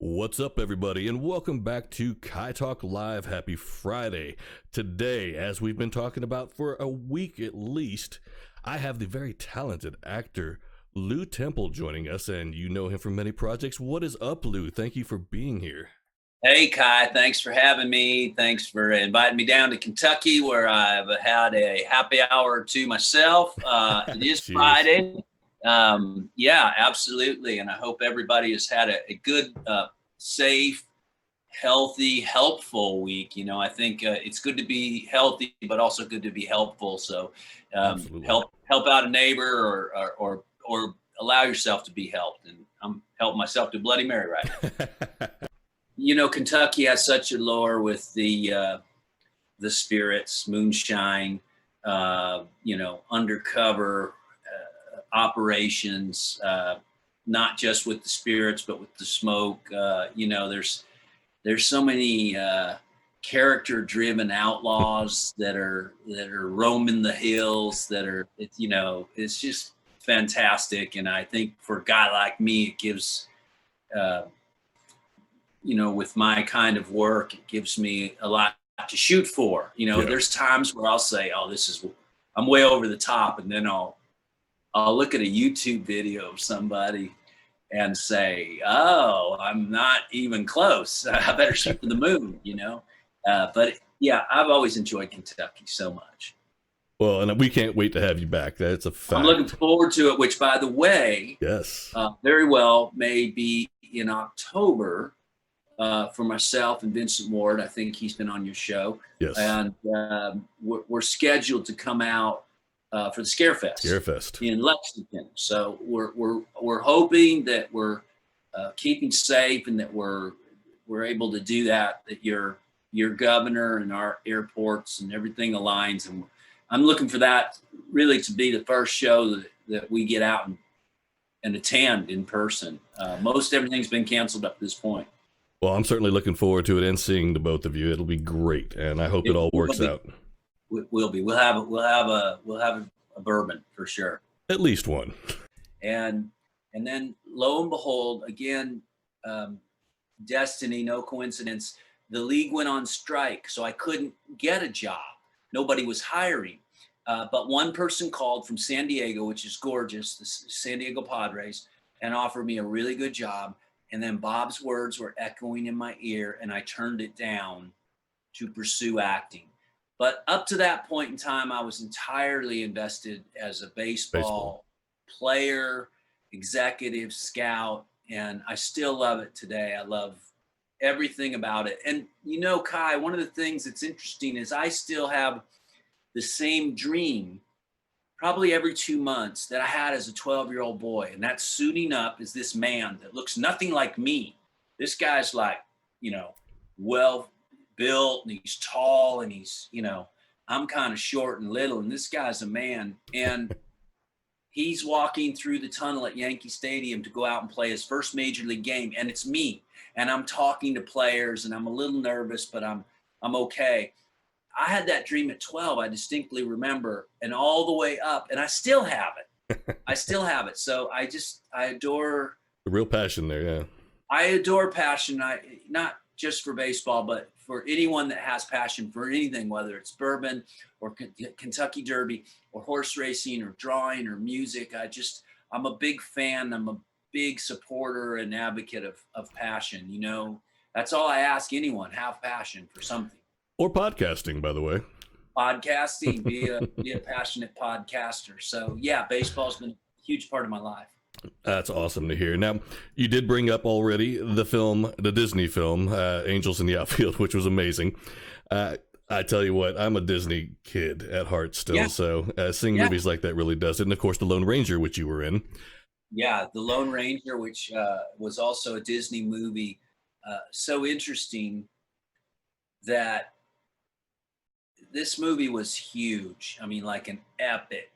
What's up, everybody, and welcome back to KyTalk Live. Happy Friday. Today, as we've been talking about for a week at least, I have the very talented actor Lew Temple joining us, and you know him from many projects. What is up, Lew? Thank you for being here. Hey, Kai, thanks for having me. Thanks for inviting me down to Kentucky, where I've had a happy hour or two myself. It is Cheers. Friday. Yeah, absolutely. And I hope everybody has had a good, safe, healthy, helpful week. I think it's good to be healthy, but also good to be helpful. So Absolutely. help out a neighbor or allow yourself to be helped. And I'm helping myself to Bloody Mary right now. Kentucky has such a lore with the spirits, moonshine, undercover operations, not just with the spirits, but with the smoke. There's so many character-driven outlaws that are roaming the hills. It's just fantastic. And I think for a guy like me, it gives. With my kind of work, it gives me a lot to shoot for. Yeah. There's times where I'll say, "Oh, I'm way over the top," and then I'll look at a YouTube video of somebody and say, "Oh, I'm not even close. I better shoot for the moon." But yeah, I've always enjoyed Kentucky so much. Well, and we can't wait to have you back. That's a I'm looking fact. forward to it. Which, by the way, Yes. very well may be in October. For myself and Vincent Ward. I think he's been on your show. Yes. And we're scheduled to come out for the Scarefest Scarefest. in Lexington. So we're hoping that we're keeping safe and that we're able to do that. That your governor and our airports and everything aligns. And I'm looking for that really to be the first show that we get out and attend in person. Most everything's been canceled up to this point. Well, I'm certainly looking forward to it and seeing the both of you. It'll be great, and I hope it all works out. We'll be. We'll have a bourbon for sure. At least one. And then lo and behold, again, destiny, no coincidence. The league went on strike, so I couldn't get a job. Nobody was hiring, but one person called from San Diego, which is gorgeous, the San Diego Padres, and offered me a really good job. And then Bob's words were echoing in my ear, and I turned it down to pursue acting. But up to that point in time, I was entirely invested as a baseball player, executive, scout, and I still love it today. I love everything about it. And Kai, one of the things that's interesting is I still have the same dream probably every 2 months that I had as a 12-year-old boy. And that's suiting up as this man that looks nothing like me. This guy's like, well built and he's tall and he's, I'm kind of short and little. And this guy's a man. And he's walking through the tunnel at Yankee Stadium to go out and play his first major league game. And it's me. And I'm talking to players and I'm a little nervous, but I'm okay. I had that dream at 12. I distinctly remember, and all the way up, and I still have it. I still have it. So I adore The real passion there, yeah. I adore passion. Not just for baseball, but for anyone that has passion for anything, whether it's bourbon or Kentucky Derby or horse racing or drawing or music. I'm a big fan. I'm a big supporter and advocate of passion. That's all I ask anyone, have passion for something. Or podcasting, by the way. Podcasting, be a passionate podcaster. So yeah, baseball's been a huge part of my life. That's awesome to hear. Now, you did bring up already the Disney film, Angels in the Outfield, which was amazing. I tell you what, I'm a Disney kid at heart still, Yeah. so seeing movies like that really does it. And of course, The Lone Ranger, which you were in. Yeah, The Lone Ranger, which was also a Disney movie. So interesting that this movie was huge. I mean, like an epic.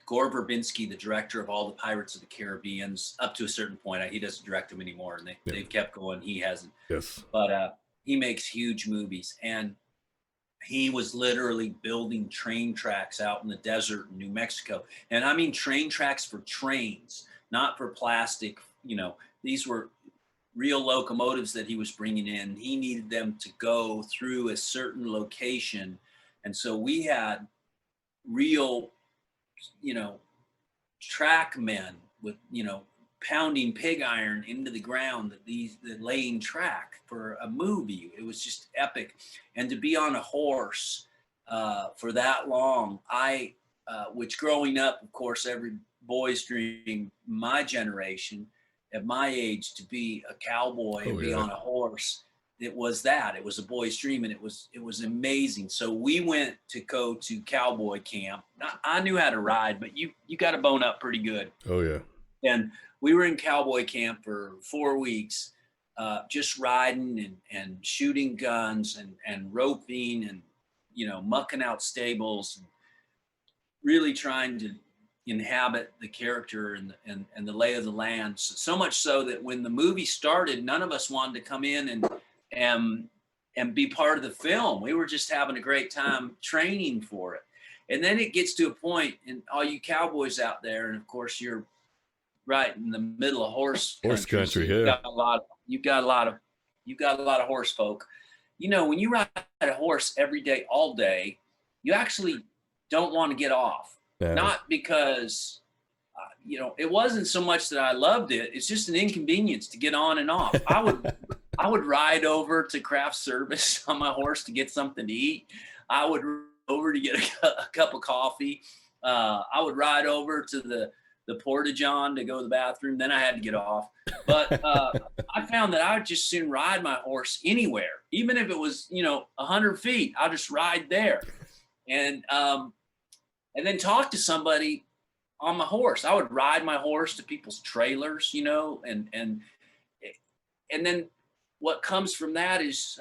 Gore Verbinski, the director of all the Pirates of the Caribbean's, up to a certain point, he doesn't direct them anymore, and they've kept going. He hasn't. Yes. But he makes huge movies, and he was literally building train tracks out in the desert in New Mexico. And I mean train tracks for trains, not for plastic. These were real locomotives that he was bringing in. He needed them to go through a certain location. And so we had real, track men with, pounding pig iron into the ground, that laying track for a movie. It was just epic. And to be on a horse for that long, which growing up, of course, every boy's dream, my generation, at my age, to be a cowboy and be on a horse, it was a boy's dream, and it was amazing. So we went to go to cowboy camp. I knew how to ride, but you got to bone up pretty good. Oh yeah. And we were in cowboy camp for 4 weeks, just riding and shooting guns and roping and, mucking out stables, and really trying to inhabit the character and the lay of the land. So much so that when the movie started, none of us wanted to come in and be part of the film. We were just having a great time training for it. And then it gets to a point, and all you cowboys out there, and of course you're right in the middle of horse country. So you've got a lot of horse folk. When you ride a horse every day, all day, you actually don't want to get off. Yeah. Not because, it wasn't so much that I loved it. It's just an inconvenience to get on and off. I would ride over to craft service on my horse to get something to eat. I would ride over to get a cup of coffee. I would ride over to the porta-john to go to the bathroom. Then I had to get off. But I found that I would just soon ride my horse anywhere, even if it was 100 feet. I'll just ride there, and then talk to somebody on my horse. I would ride my horse to people's trailers, and then what comes from that is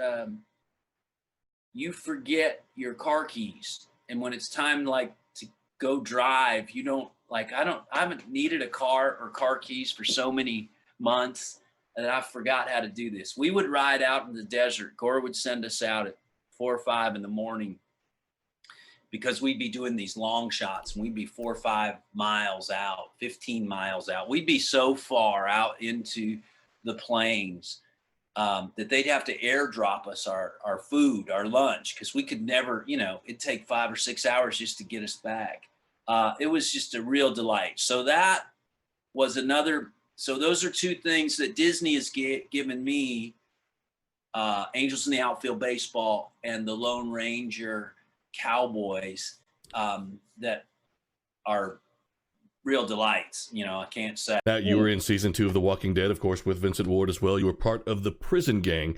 you forget your car keys. And when it's time to go drive, I haven't needed a car or car keys for so many months that I forgot how to do this. We would ride out in the desert. Gore would send us out at 4 or 5 in the morning, because we'd be doing these long shots, and we'd be 4 or 5 miles out, 15 miles out. We'd be so far out into the plains that they'd have to airdrop us our food, our lunch, because we could never, it'd take 5 or 6 hours just to get us back. It was just a real delight. So that was so those are two things that Disney has given me, Angels in the Outfield baseball and the Lone Ranger cowboys, that are real delights. I can't say. Now, you were in season 2 of The Walking Dead, of course, with Vincent Ward as well. You were part of the prison gang.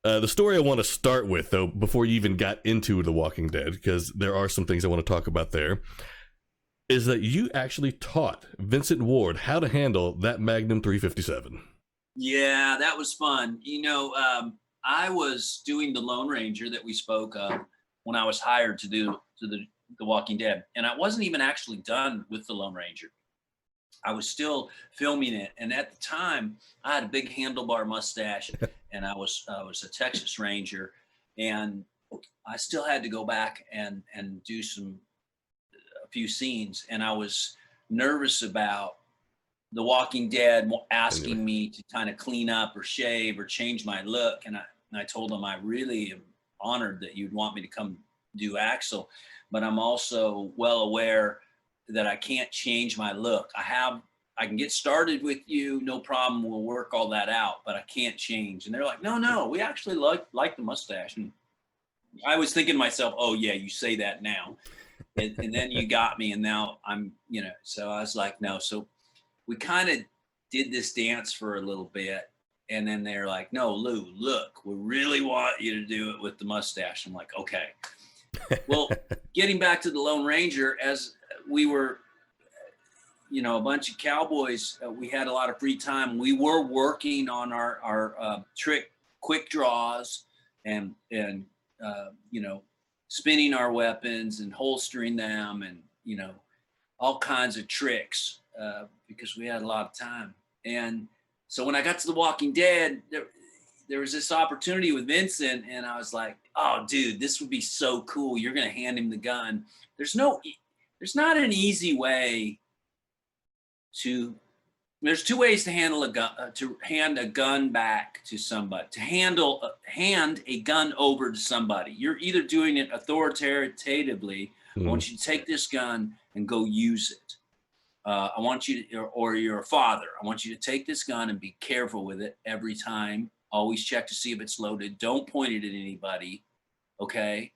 The story I want to start with, though, before you even got into The Walking Dead, because there are some things I want to talk about there, is that you actually taught Vincent Ward how to handle that Magnum 357. Yeah, that was fun. I was doing the Lone Ranger that we spoke of when I was hired to do the Walking Dead. And I wasn't even actually done with the Lone Ranger. I was still filming it. And at the time, I had a big handlebar mustache, and I was a Texas Ranger. And I still had to go back and do a few scenes. And I was nervous about the Walking Dead asking me to kind of clean up or shave or change my look. And I told them, I really am honored that you'd want me to come do Axel, but I'm also well aware that I can't change my look. I can get started with you, no problem. We'll work all that out, but I can't change. And they're like, no, we actually like the mustache. And I was thinking to myself, oh yeah, you say that now. And then you got me, and now I'm, so I was like, no. So we kind of did this dance for a little bit. And then they're like, no, Lew, look, we really want you to do it with the mustache. I'm like, okay. Well, getting back to the Lone Ranger, as we were, a bunch of cowboys, we had a lot of free time. We were working on our trick quick draws and spinning our weapons and holstering them and, all kinds of tricks because we had a lot of time. And so when I got to The Walking Dead, there was this opportunity with Vincent, and I was like, oh, dude, this would be so cool. You're going to hand him the gun. There's not an easy way to There's two ways to handle a gun, to hand a gun back to somebody, to hand a gun over to somebody. You're either doing it authoritatively. I Mm. want you to take this gun and go use it. I want you to, or you're a father. I want you to take this gun and be careful with it every time. Always check to see if it's loaded. Don't point it at anybody. Okay.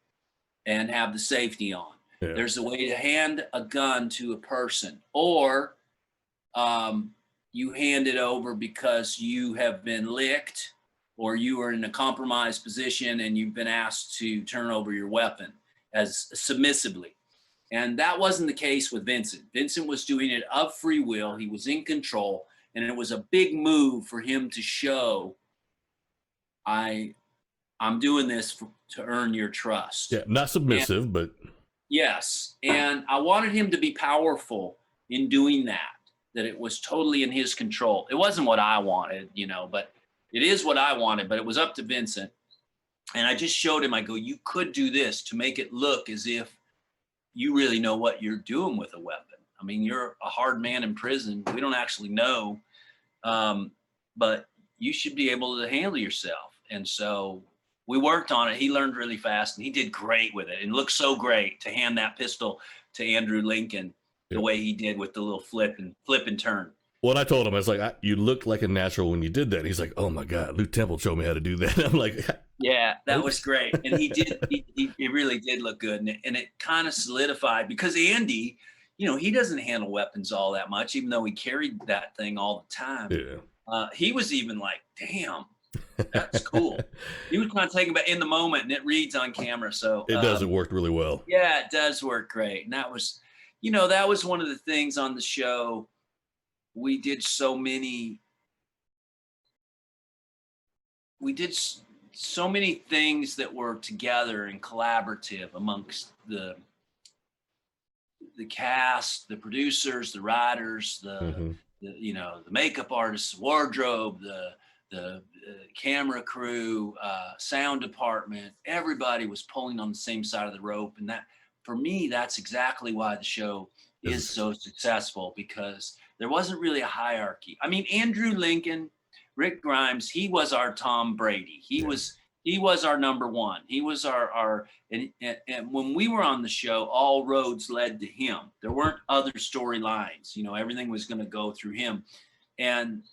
And have the safety on. Yeah. There's a way to hand a gun to a person, or you hand it over because you have been licked or you are in a compromised position and you've been asked to turn over your weapon as submissively. And that wasn't the case with Vincent. Vincent was doing it of free will. He was in control, and it was a big move for him to show, I'm doing this to earn your trust. Yeah, not submissive, but yes. And I wanted him to be powerful in doing that it was totally in his control. It wasn't what I wanted, but it is what I wanted, but it was up to Vincent. And I just showed him, I go, you could do this to make it look as if you really know what you're doing with a weapon. I mean, you're a hard man in prison. We don't actually know, but you should be able to handle yourself. And so we worked on it. He learned really fast, and he did great with it. And it looked so great to hand that pistol to Andrew Lincoln the way he did with the little flip and turn. What I told him, I was like, you looked like a natural when you did that. He's like, oh my God, Lew Temple showed me how to do that. I'm like, yeah, that was great. And he did, he really did look good. And it kind of solidified, because Andy, he doesn't handle weapons all that much, even though he carried that thing all the time. Yeah. He was even like, damn, that's cool. He was kind of taken back in the moment, and it reads on camera. So it does. It worked really well. Yeah, it does work great. And that was, that was one of the things on the show. We did so many things that were together and collaborative amongst the cast, the producers, the writers, the makeup artists, wardrobe, the camera crew, sound department. Everybody was pulling on the same side of the rope. And that, for me, that's exactly why the show is so successful, because there wasn't really a hierarchy. I mean, Andrew Lincoln, Rick Grimes, he was our Tom Brady. He was our number one. He was our and when we were on the show, all roads led to him. There weren't other storylines. Everything was going to go through him. And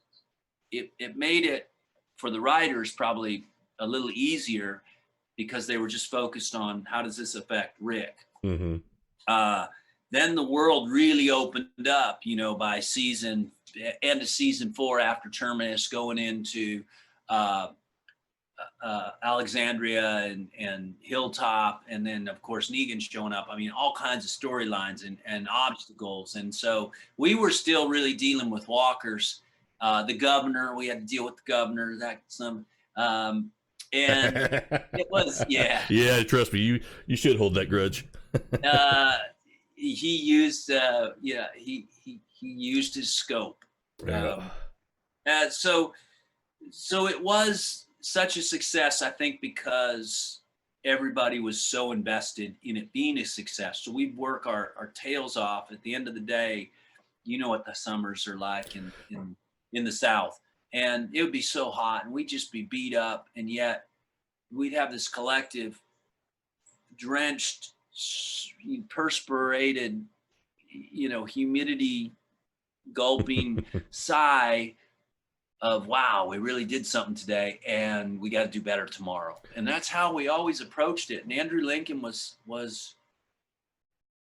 it made it, for the writers, probably a little easier, because they were just focused on, how does this affect Rick? Mm-hmm. Then the world really opened up, by end of season 4, after Terminus, going into Alexandria and Hilltop, and then of course Negan showing up. I mean, all kinds of storylines and obstacles. And so we were still really dealing with walkers. The governor, we had to deal with the governor. And it was, yeah. Yeah, trust me, you should hold that grudge. He used he used his scope. So it was such a success, I think, because everybody was so invested in it being a success. So we'd work our tails off. At the end of the day, what the summers are like in the South, and it would be so hot, and we'd just be beat up, and yet we'd have this collective, drenched, perspirated, humidity gulping sigh of, wow, we really did something today, and we got to do better tomorrow. And that's how we always approached it. And Andrew Lincoln was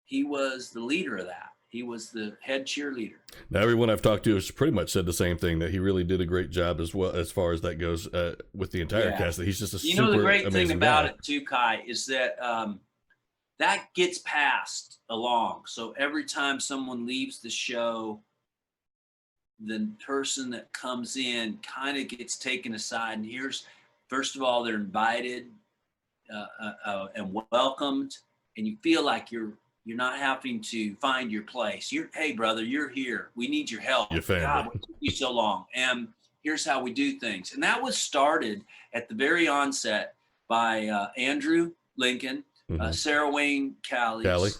the leader of that. He was the head cheerleader. Now, everyone I've talked to has pretty much said the same thing, that he really did a great job as well, as far as that goes, with the entire cast. That he's just a super amazing guy. The great thing about it too, Kai, is that that gets passed along. So every time someone leaves the show, the person that comes in kind of gets taken aside, and first of all, they're invited and welcomed, and you feel like you're not having to find your place. Hey brother, you're here. We need your help. Your family. God, what took you so long? And here's how we do things. And that was started at the very onset by Andrew Lincoln, Sarah Wayne Callies,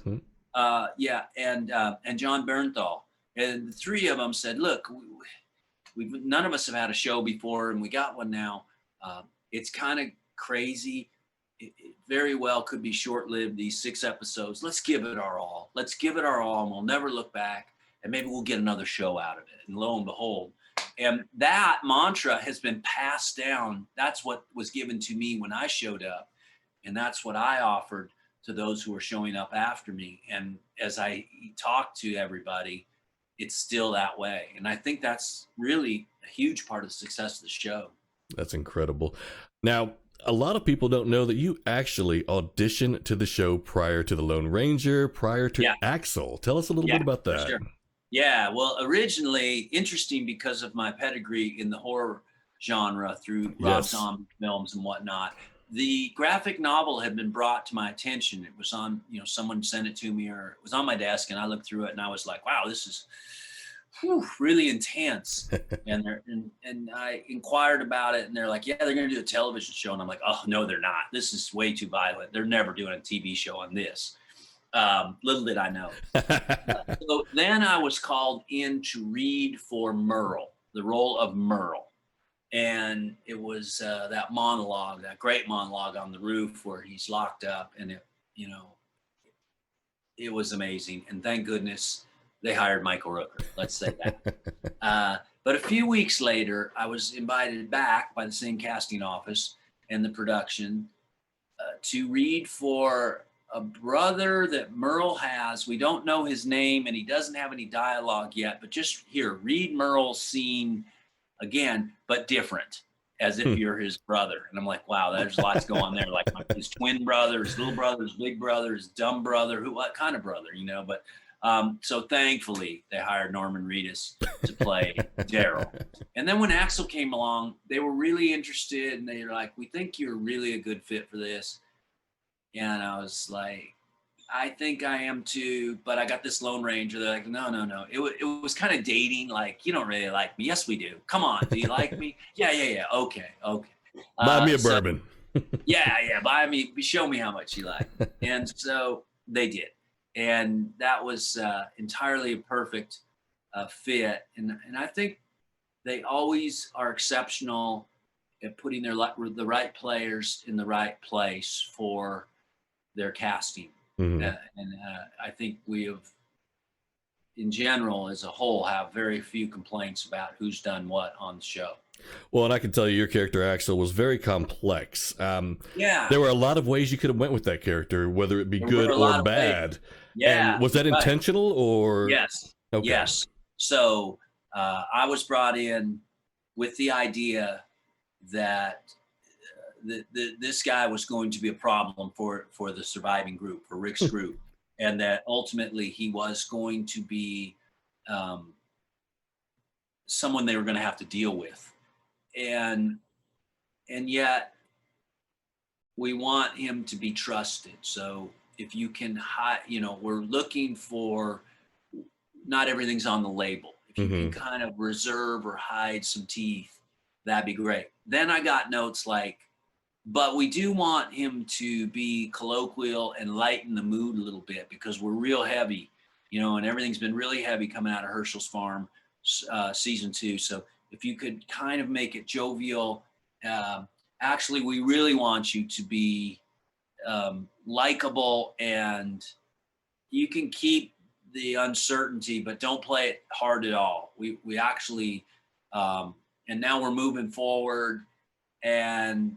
and John Bernthal. And the three of them said, look, none of us have had a show before, and we got one now. It's kind of crazy. It very well could be short-lived, these 6 episodes. Let's give it our all. Let's give it our all, and we'll never look back, and maybe we'll get another show out of it. And lo and behold, and that mantra has been passed down. That's what was given to me when I showed up, and that's what I offered to those who were showing up after me. And as I talked to everybody, it's still that way. And I think that's really a huge part of the success of the show. That's incredible. Now, a lot of people don't know that you actually auditioned to the show prior to the Lone Ranger, prior to Axel. Tell us a little bit about that. Sure. Yeah, well, originally, interesting because of my pedigree in the horror genre through Rob Zombie films and whatnot. The graphic novel had been brought to my attention. It was on, someone sent it to me, or it was on my desk, and I looked through it, and I was like, wow, this is really intense. and I inquired about it, and they're like, yeah, they're going to do a television show. And I'm like, oh, no, they're not. This is way too violent. They're never doing a TV show on this. Little did I know. So then I was called in to read for Merle, the role of Merle. And it was that monologue, that great monologue on the roof where he's locked up, and it was amazing. And thank goodness they hired Michael Rooker. Let's say that. But a few weeks later, I was invited back by the same casting office and the production to read for a brother that Merle has. We don't know his name, and he doesn't have any dialogue yet, but just read Merle's scene again, but different, as if you're his brother. And I'm like, wow, there's lots going on there. Like his twin brother, his little brother, his big brother, his dumb brother, what kind of brother, But so thankfully they hired Norman Reedus to play Daryl. And then when Axel came along, they were really interested, and they were like, we think you're really a good fit for this. And I was like, I think I am too, but I got this Lone Ranger. They're like, no. It was kind of dating, like, you don't really like me. Yes, we do. Come on, do you like me? Yeah. Okay. Buy me a bourbon. Yeah. Buy me. Show me how much you like. And so they did, and that was entirely a perfect fit. And I think they always are exceptional at putting the right players in the right place for their casting. Mm-hmm. And I think we have, in general, as a whole, have very few complaints about who's done what on the show. Well, and I can tell you, your character Axel was very complex. There were a lot of ways you could have went with that character, whether it be good or bad. Yeah. And was that intentional or? Yes. Okay. Yes. So I was brought in with the idea that this guy was going to be a problem for the surviving group, for Rick's group, and that ultimately he was going to be someone they were going to have to deal with, and yet we want him to be trusted. So if you can hide, we're looking for, not everything's on the label. If you can kind of reserve or hide some teeth, that'd be great. Then I got notes like, but we do want him to be colloquial and lighten the mood a little bit, because we're real heavy, and everything's been really heavy coming out of Herschel's Farm season 2. So if you could kind of make it jovial, actually, we really want you to be likable, and you can keep the uncertainty, but don't play it hard at all. We actually, and now we're moving forward, and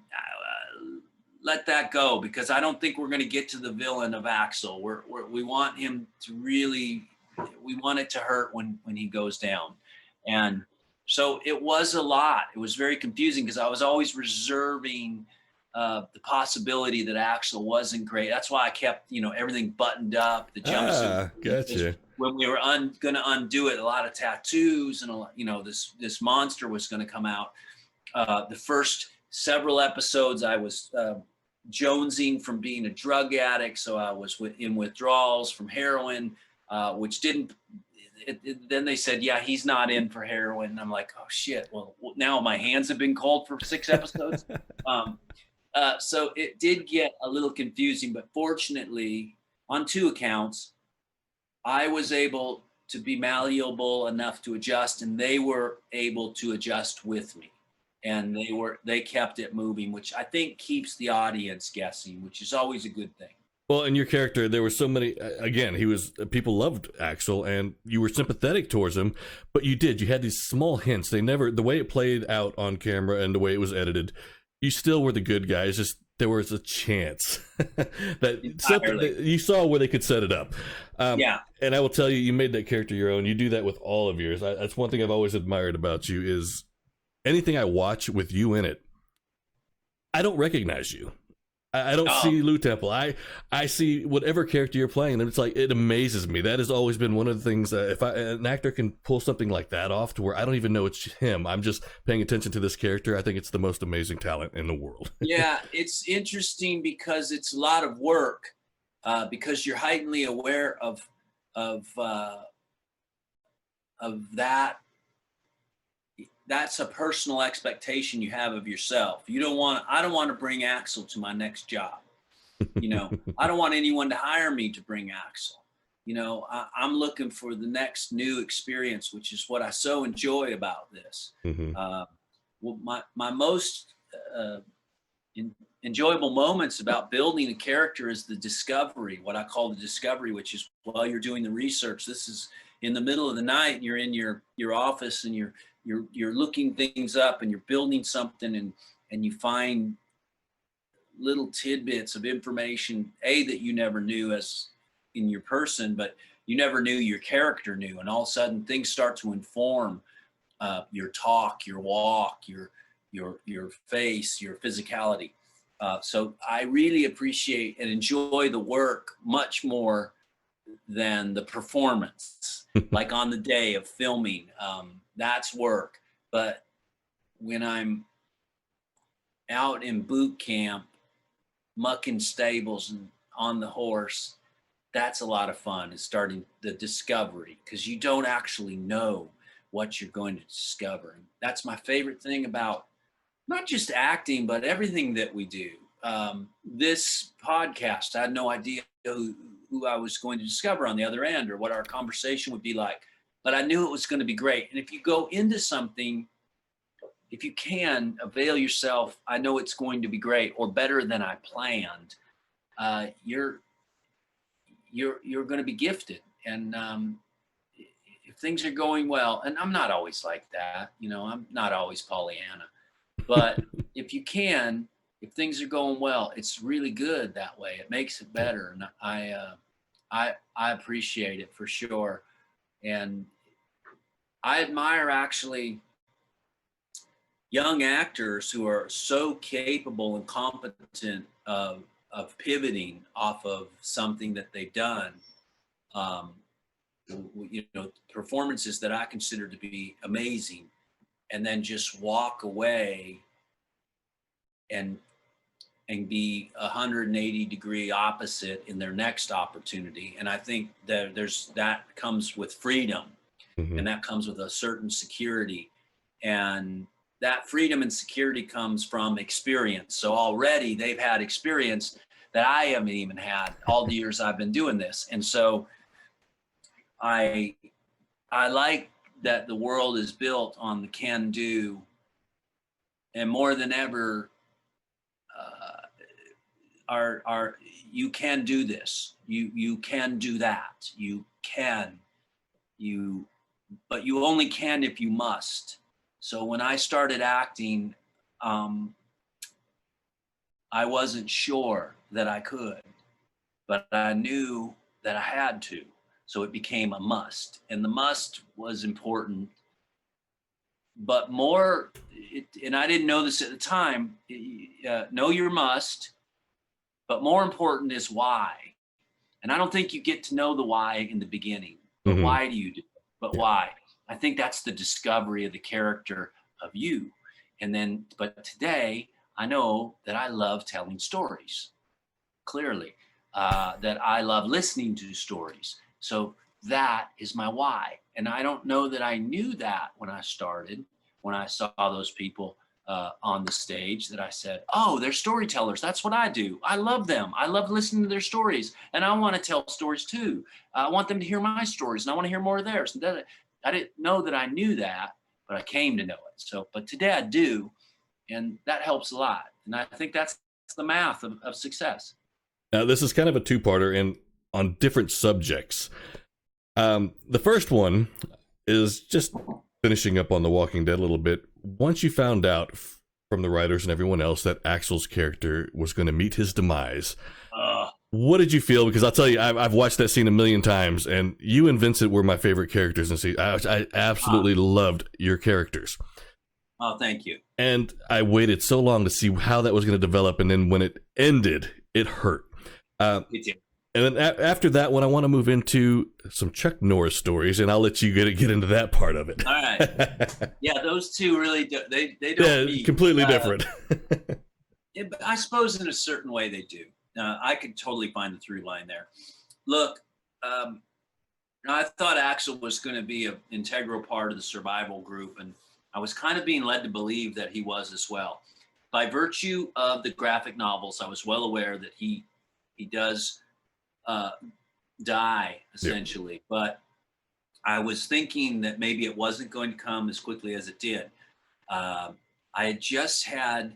let that go, because I don't think we're going to get to the villain of Axel. We want him to really, we want it to hurt when he goes down. And so it was a lot. It was very confusing, because I was always reserving the possibility that Axel wasn't great. That's why I kept, everything buttoned up, the jumpsuit. Gotcha. When we were going to undo it, a lot of tattoos, and this monster was going to come out. The first several episodes, I was jonesing from being a drug addict, so I was in withdrawals from heroin, which didn't. Then they said, yeah, he's not in for heroin. And I'm like, oh shit. Well, now my hands have been cold for 6 episodes. So it did get a little confusing, but fortunately, on 2 accounts, I was able to be malleable enough to adjust, and they were able to adjust with me, and they kept it moving, which I think keeps the audience guessing, which is always a good thing. Well, in your character, there were so many. Again, people loved Axel, and you were sympathetic towards him. But you had these small hints. The way it played out on camera and the way it was edited, you still were the good guys. Just there was a chance that something that you saw where they could set it up. Yeah. And I will tell you, you made that character your own. You do that with all of yours. That's one thing I've always admired about you is anything I watch with you in it, I don't recognize you. I don't see Lew Temple. I see whatever character you're playing, and it's like, it amazes me. That has always been one of the things that if an actor can pull something like that off to where I don't even know it's him, I'm just paying attention to this character. I think it's the most amazing talent in the world. Yeah, it's interesting because it's a lot of work, because you're heightenedly aware of that. That's a personal expectation you have of yourself. I don't want to bring Axel to my next job. I don't want anyone to hire me to bring Axel. I'm looking for the next new experience, which is what I so enjoy about this. Mm-hmm. Well, my most enjoyable moments about building a character is the discovery, what I call the discovery, which is while you're doing the research. This is in the middle of the night, and you're in your office, and you're looking things up, and you're building something, and you find little tidbits of information, that you never knew as in your person, but you never knew your character knew. And all of a sudden things start to inform your talk, your walk, your face, your physicality. So I really appreciate and enjoy the work much more than the performance. Like on the day of filming, that's work. But when I'm out in boot camp, mucking stables and on the horse, that's a lot of fun. It's starting the discovery, because you don't actually know what you're going to discover. And that's my favorite thing about not just acting, but everything that we do. This podcast, I had no idea who I was going to discover on the other end, or what our conversation would be like, but I knew it was going to be great. And if you go into something, if you can avail yourself, I know it's going to be great or better than I planned. You're going to be gifted. And if things are going well, and I'm not always like that, I'm not always Pollyanna, but if things are going well, it's really good that way. It makes it better. And I appreciate it for sure. And I admire actually young actors who are so capable and competent of pivoting off of something that they've done. Performances that I consider to be amazing, and then just walk away and be 180 degree opposite in their next opportunity. And I think that that comes with freedom, mm-hmm. and that comes with a certain security, and that freedom and security comes from experience. So already they've had experience that I haven't even had all the years I've been doing this. And so I like that the world is built on the can do, and more than ever, you can do this, you can do that, but you only can if you must. So when I started acting, I wasn't sure that I could, but I knew that I had to. So it became a must, and the must was important. But and I didn't know this at the time, know your must, but more important is why. And I don't think you get to know the why in the beginning. But mm-hmm. Why do you do it? But why? I think that's the discovery of the character of you. But today, I know that I love telling stories, clearly, that I love listening to stories. So that is my why. And I don't know that I knew that when I started, when I saw those people on the stage that I said, oh, they're storytellers. That's what I do. I love them. I love listening to their stories. And I want to tell stories too. I want them to hear my stories and I want to hear more of theirs. And that, I didn't know that I knew that, but I came to know it. So, but today I do. And that helps a lot. And I think that's the math of success. Now, this is kind of a two-parter and on different subjects. The first one is just finishing up on The Walking Dead a little bit. Once you found out from the writers and everyone else that Axel's character was going to meet his demise, what did you feel? Because I'll tell you, I've watched that scene a million times, and you and Vincent were my favorite characters in the scene. I absolutely loved your characters. Oh, thank you. And I waited so long to see how that was going to develop, and then when it ended, it hurt. Me too. And then after that one, I want to move into some Chuck Norris stories, and I'll let you get into that part of it. All right. Yeah, those two really they don't meet. Completely different. Yeah, but I suppose in a certain way they do. I could totally find the through line there. Look, I thought Axel was going to be an integral part of the survival group, and I was kind of being led to believe that he was as well. By virtue of the graphic novels, I was well aware that he does die, essentially. Yeah. But I was thinking that maybe it wasn't going to come as quickly as it did. I had just had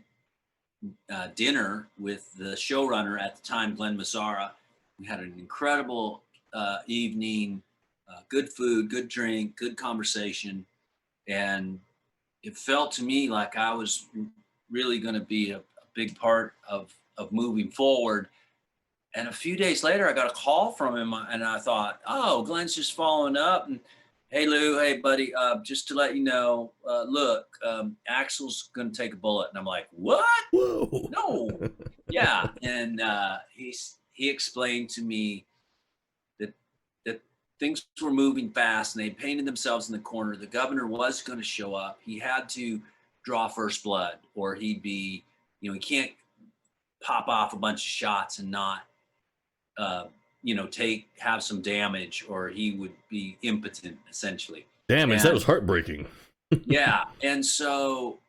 dinner with the showrunner at the time, Glenn Mazzara. We had an incredible evening, good food, good drink, good conversation. And it felt to me like I was really going to be a big part of moving forward. And a few days later, I got a call from him, and I thought, oh, Glenn's just following up. And hey, Lew, hey, buddy, just to let you know, look, Axel's going to take a bullet. And I'm like, what? Whoa. No. Yeah. And he explained to me that things were moving fast, and they painted themselves in the corner. The governor was going to show up. He had to draw first blood, or he'd be, he can't pop off a bunch of shots and not, have some damage, or he would be impotent, essentially. Damage, that was heartbreaking. Yeah. And so,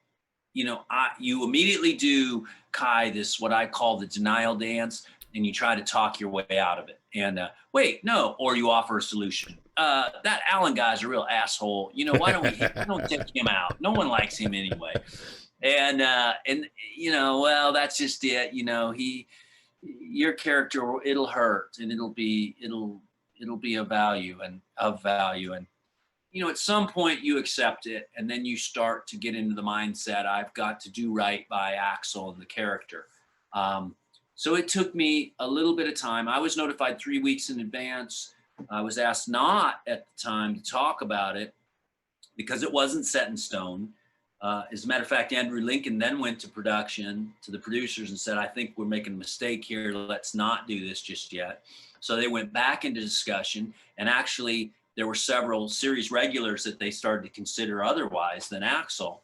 you immediately do, Kai, this, what I call the denial dance, and you try to talk your way out of it. And wait, no, or you offer a solution. That Allen guy's a real asshole. Why don't we don't take him out? No one likes him anyway. And well, that's just it. Your character, it'll hurt, and it'll be of value. And at some point you accept it, and then you start to get into the mindset, I've got to do right by Axel and the character. So it took me a little bit of time. I was notified 3 weeks in advance. I was asked not at the time to talk about it because it wasn't set in stone. As a matter of fact, Andrew Lincoln then went to production, to the producers, and said, I think we're making a mistake here. Let's not do this just yet. So they went back into discussion, and actually there were several series regulars that they started to consider otherwise than Axel.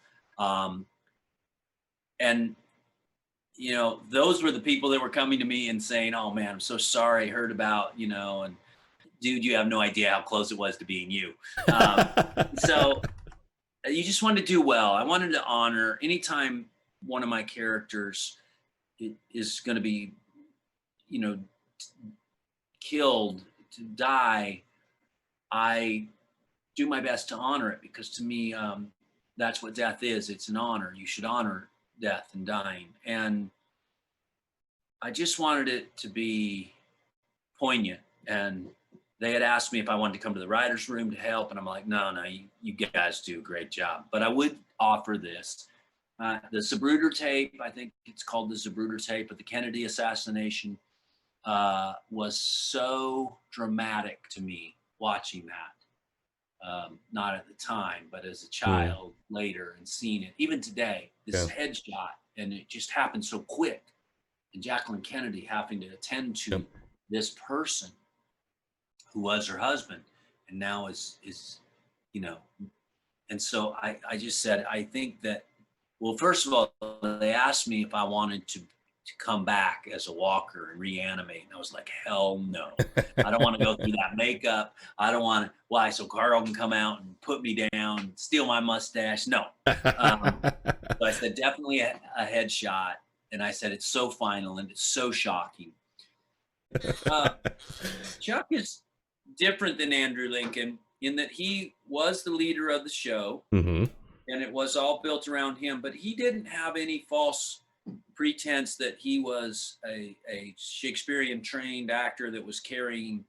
Those were the people that were coming to me and saying, oh man, I'm so sorry, heard about, and dude, you have no idea how close it was to being you. So you just wanted to do well. I wanted to honor anytime one of my characters is going to be, killed, to die. I do my best to honor it, because to me, that's what death is. It's an honor. You should honor death and dying. And I just wanted it to be poignant. And they had asked me if I wanted to come to the writer's room to help. And I'm like, no, you guys do a great job. But I would offer this. The Zapruder tape, I think it's called the Zapruder tape of the Kennedy assassination, was so dramatic to me watching that. Not at the time, but as a child later, and seeing it. Even today, this headshot, and it just happened so quick. And Jacqueline Kennedy having to attend to this person who was her husband, and now is and so I just said, I think that, well, first of all, they asked me if I wanted to to come back as a walker and reanimate. And I was like, hell no. I don't want to go through that makeup. I don't want to. Why? So Carl can come out and put me down, steal my mustache. No. So I said, definitely a headshot. And I said, it's so final and it's so shocking. Chuck is different than Andrew Lincoln in that he was the leader of the show, and it was all built around him, but he didn't have any false pretense that he was a Shakespearean trained actor that was carrying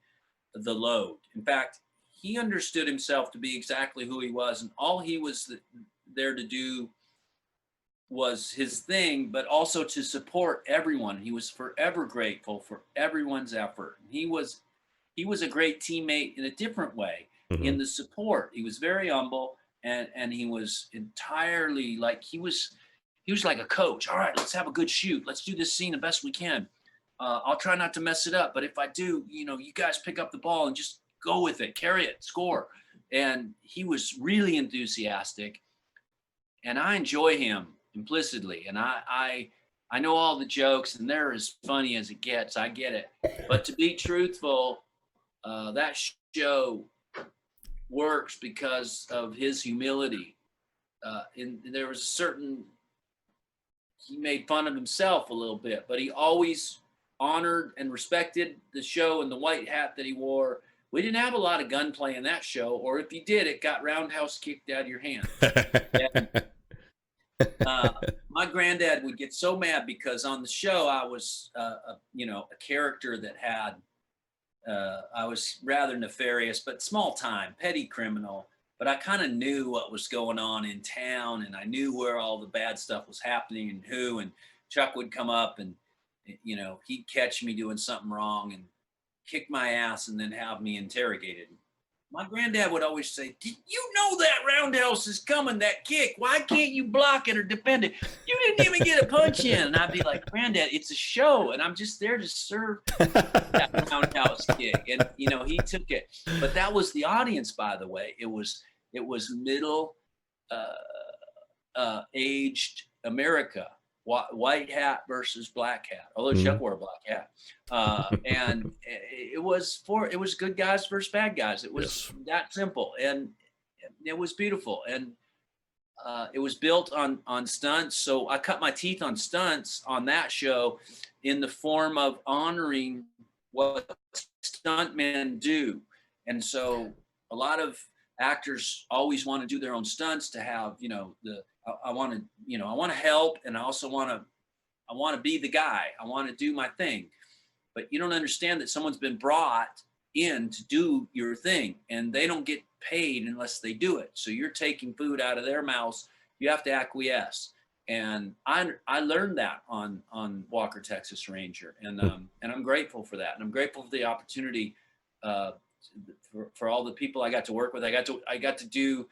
the load. In fact, he understood himself to be exactly who he was, and all he was there to do was his thing, but also to support everyone. He was forever grateful for everyone's effort. He was a great teammate in a different way, in the support. He was very humble, and he was entirely like he was like a coach. All right, let's have a good shoot. Let's do this scene the best we can. I'll try not to mess it up, but if I do, you guys pick up the ball and just go with it, carry it, score. And he was really enthusiastic, and I enjoy him implicitly. And I know all the jokes, and they're as funny as it gets. I get it. But to be truthful, that show works because of his humility. And there was a certain, he made fun of himself a little bit, but he always honored and respected the show and the white hat that he wore. We didn't have a lot of gunplay in that show, or if you did, it got roundhouse kicked out of your hand. My granddad would get so mad because on the show I was, a character that had, I was rather nefarious, but small time, petty criminal. But I kind of knew what was going on in town, and I knew where all the bad stuff was happening and who. And Chuck would come up, and he'd catch me doing something wrong and kick my ass, and then have me interrogated. My granddad would always say, "Did you know that roundhouse is coming, that kick? Why can't you block it or defend it? You didn't even get a punch in." And I'd be like, "Granddad, it's a show, and I'm just there to serve that roundhouse kick." And, he took it. But that was the audience, by the way. It was middle aged America. White hat versus black hat, although Chuck wore a black hat, and it was good guys versus bad guys. It was that simple, and it was beautiful, and it was built on stunts. So I cut my teeth on stunts on that show, in the form of honoring what stuntmen do, and so a lot of actors always want to do their own stunts to have I want to help, and I also want to be the guy. I want to do my thing. But you don't understand that someone's been brought in to do your thing, and they don't get paid unless they do it. So you're taking food out of their mouths. You have to acquiesce. And I learned that on Walker, Texas Ranger, and I'm grateful for that. And I'm grateful for the opportunity for all the people I got to work with. I got to do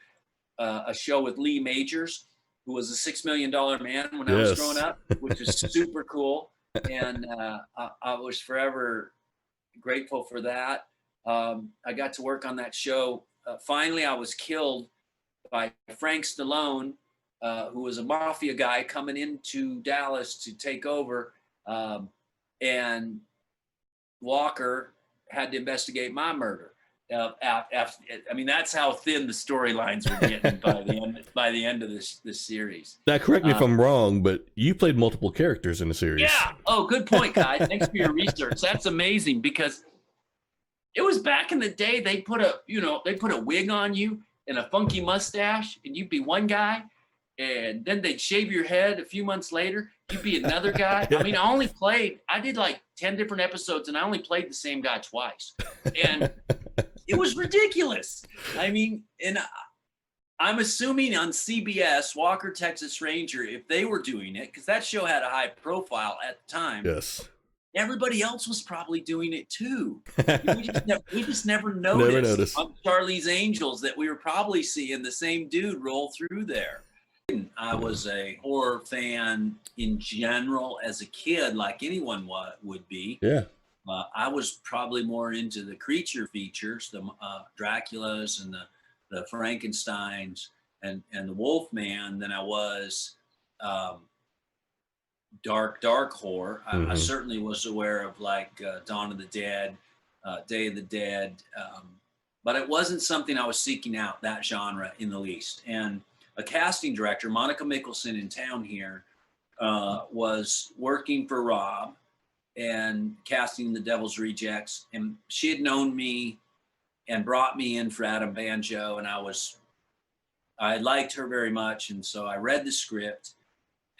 a show with Lee Majors, who was a $6 million man when I was growing up, which was super cool. And I was forever grateful for that. I got to work on that show. Finally, I was killed by Frank Stallone, who was a mafia guy coming into Dallas to take over. And Walker had to investigate my murder. That's how thin the storylines were getting by the end of this series. Now, correct me if I'm wrong, but you played multiple characters in the series. Yeah. Oh, good point, Kai. Thanks for your research. That's amazing, because it was back in the day. They put a wig on you and a funky mustache, and you'd be one guy, and then they'd shave your head a few months later. You'd be another guy. I did like 10 different episodes, and I only played the same guy twice. And it was ridiculous. And I'm assuming on CBS, Walker, Texas Ranger, if they were doing it, because that show had a high profile at the time. Yes. Everybody else was probably doing it too. We just never noticed on Charlie's Angels that we were probably seeing the same dude roll through there. I was a horror fan in general as a kid, like anyone would be. Yeah. I was probably more into the creature features, the Draculas and the Frankensteins and the Wolfman than I was dark horror. I Mm-hmm. certainly was aware of like Dawn of the Dead, Day of the Dead, but it wasn't something I was seeking out, that genre in the least. And a casting director, Monica Mickelson in town here, was working for Rob and casting The Devil's Rejects, and she had known me and brought me in for Adam Banjo, and I liked her very much, and so I read the script,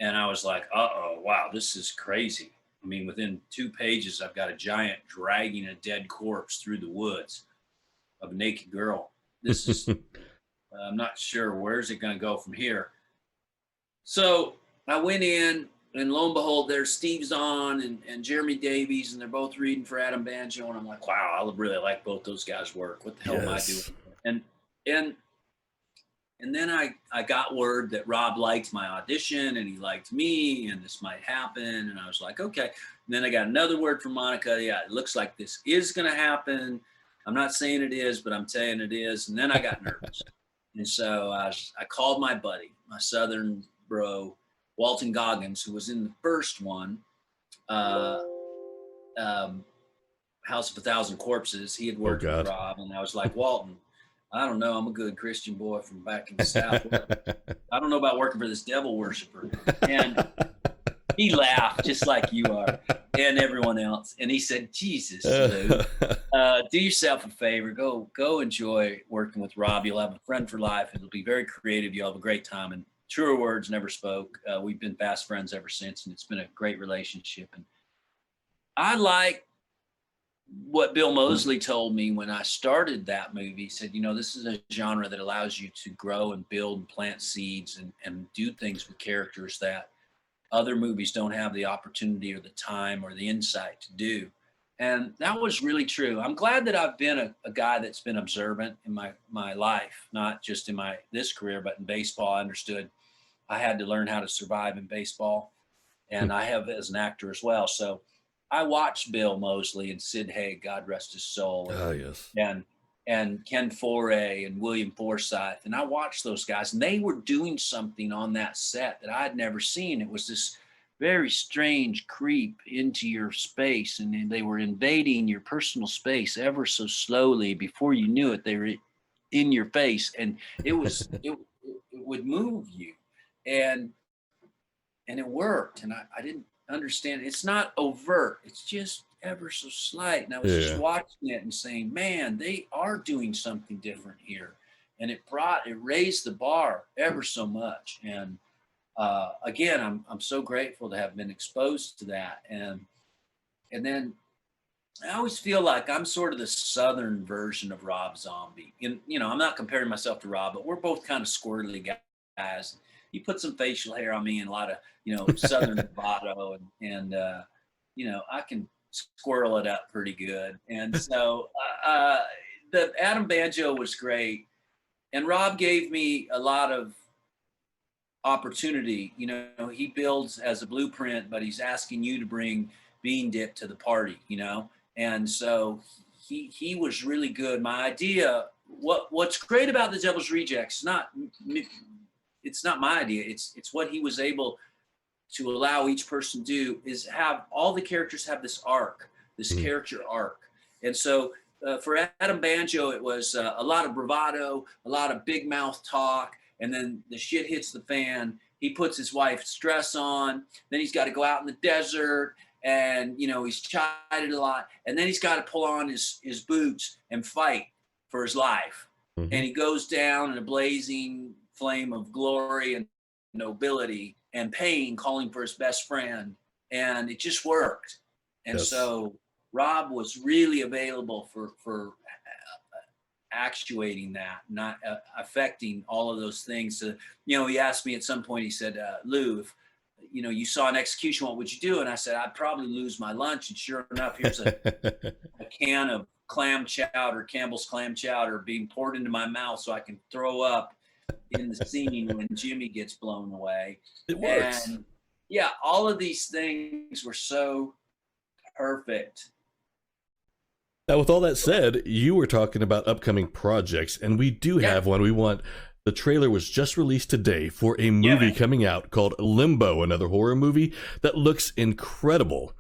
and I was like, uh-oh, wow, this is crazy. I mean, within 2 pages, I've got a giant dragging a dead corpse through the woods of a naked girl. This is, I'm not sure where's it going to go from here. So I went in, and lo and behold, there's Steve Zahn and Jeremy Davies, and they're both reading for Adam Banjo, and I'm like, wow, I really like both those guys' work. What the hell am I doing? And and then I got word that Rob liked my audition and he liked me and this might happen. And I was like, okay. And then I got another word from Monica. Yeah, it looks like this is going to happen. I'm not saying it is, but I'm saying it is. And then I got nervous. And so I called my buddy, my Southern bro, Walton Goggins, who was in the first one, House of a Thousand Corpses. He had worked with Rob. And I was like, Walton, I don't know. I'm a good Christian boy from back in the South. I don't know about working for this devil worshiper. And he laughed just like you are and everyone else. And he said, Jesus, Lew, do yourself a favor. Go enjoy working with Rob. You'll have a friend for life. It'll be very creative. You'll have a great time. And truer words never spoke. We've been fast friends ever since. And it's been a great relationship. And I like what Bill Moseley told me when I started that movie. He said, this is a genre that allows you to grow and build and plant seeds and do things with characters that other movies don't have the opportunity or the time or the insight to do. And that was really true. I'm glad that I've been a guy that's been observant in my life, not just in this career, but in baseball. I understood I had to learn how to survive in baseball, and I have as an actor as well. So I watched Bill Moseley and Sid Haig, God rest his soul, yes. and Ken Foray and William Forsythe. And I watched those guys, and they were doing something on that set that I'd never seen. It was this very strange creep into your space, and they were invading your personal space ever so slowly. Before you knew it, they were in your face, and it would move you. And it worked, and I didn't understand. It's not overt, it's just ever so slight. And I was just watching it and saying, man, they are doing something different here. And it raised the bar ever so much. And again, I'm so grateful to have been exposed to that. And then I always feel like I'm sort of the Southern version of Rob Zombie. And, I'm not comparing myself to Rob, but we're both kind of squirrely guys. You put some facial hair on me and a lot of, Southern bravado and I can squirrel it up pretty good. And so the Adam Banjo was great. And Rob gave me a lot of opportunity. He builds as a blueprint, but he's asking you to bring bean dip to the party, And so he was really good. My idea, what's great about The Devil's Rejects, it's not my idea. It's what he was able to allow each person to do is have all the characters have this arc, this character arc. And so for Adam Banjo, it was a lot of bravado, a lot of big mouth talk. And then the shit hits the fan. He puts his wife's dress on. Then he's got to go out in the desert. And, he's chided a lot. And then he's got to pull on his boots and fight for his life. And he goes down in a blazing flame of glory and nobility and pain, calling for his best friend. And it just worked. And so Rob was really available for actuating that, not affecting all of those things. So, he asked me at some point, he said, Lew, if, you saw an execution, what would you do? And I said, I'd probably lose my lunch. And sure enough, here's a can of clam chowder, Campbell's clam chowder being poured into my mouth so I can throw up in the scene when Jimmy gets blown away. It works. And yeah, all of these things were so perfect. Now, with all that said, you were talking about upcoming projects, and we do have one. We want The trailer was just released today for a movie coming out called Limbo, another horror movie that looks incredible.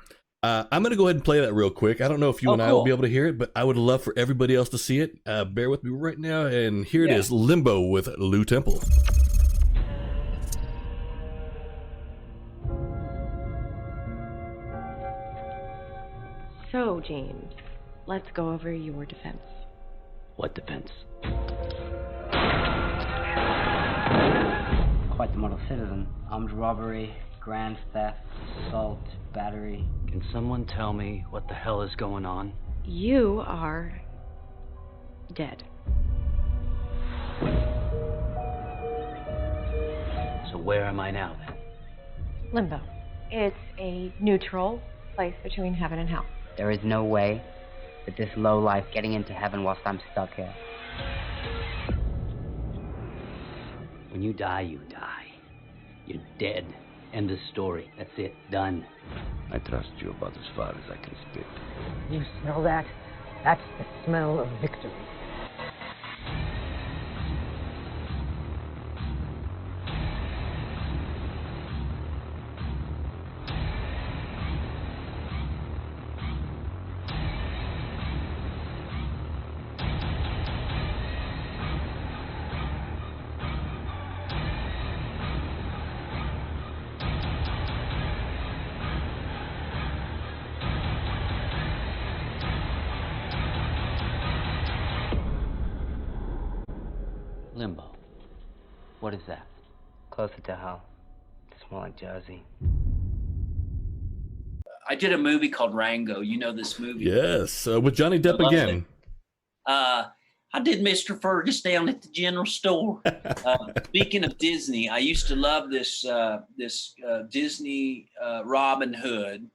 I'm going to go ahead and play that real quick. I don't know if you and I will be able to hear it, but I would love for everybody else to see it. Bear with me right now, and here it is, Limbo with Lew Temple. So, James, let's go over your defense. What defense? Quite the model citizen. Armed robbery, grand theft, assault, battery. Can someone tell me what the hell is going on? You are dead. So where am I now then? Limbo. It's a neutral place between heaven and hell. There is no way that this lowlife getting into heaven whilst I'm stuck here. When you die, you die. You're dead. End of story. That's it. Done. I trust you about as far as I can spit. You smell that? That's the smell of victory. Limbo. What is that? Closer to hell. It's more like Jersey. I did a movie called Rango. You know this movie? Yes, with Johnny Depp again. I did Mr. Fergus down at the general store. Speaking of Disney, I used to love this Disney Robin Hood,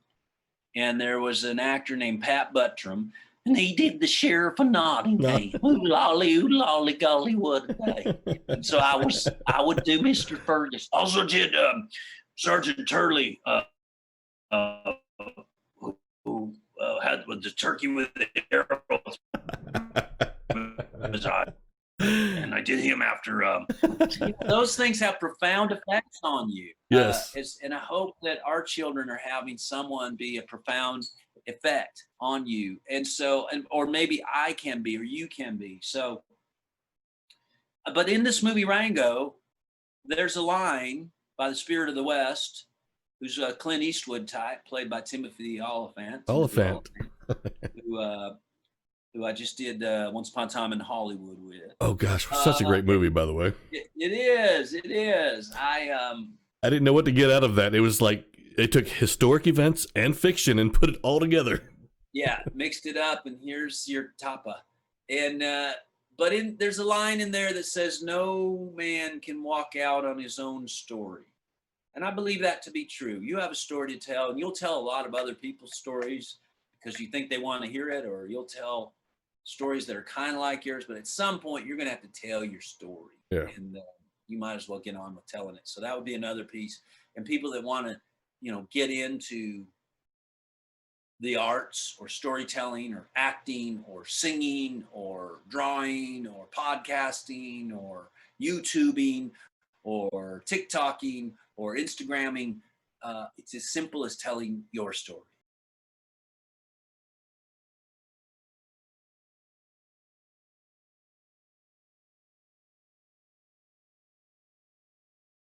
and there was an actor named Pat Buttram, and he did the Sheriff of Nottingham. Ooh lolly golly, what a day! And so I would do Mr. Fergus. Also did Sergeant Turley, who had with the turkey with the arrows. And I did him after. Those things have profound effects on you. Yes. And I hope that our children are having someone be a profound effect on you. And so, or maybe I can be, or you can be. So, but in this movie Rango, there's a line by the Spirit of the West, who's a Clint Eastwood type, played by Timothy Oliphant. Who I just did Once Upon a Time in Hollywood with. Oh gosh, such a great movie, by the way. It is. I didn't know what to get out of that. It was like they took historic events and fiction and put it all together. Yeah, mixed it up, and here's your tapa. And but there's a line in there that says, "No man can walk out on his own story," and I believe that to be true. You have a story to tell, and you'll tell a lot of other people's stories because you think they want to hear it, or you'll tell stories that are kind of like yours, but at some point you're going to have to tell your story. Yeah. And you might as well get on with telling it. So that would be another piece. And people that want to, get into the arts or storytelling or acting or singing or drawing or podcasting or YouTubing or TikToking or Instagramming, it's as simple as telling your story.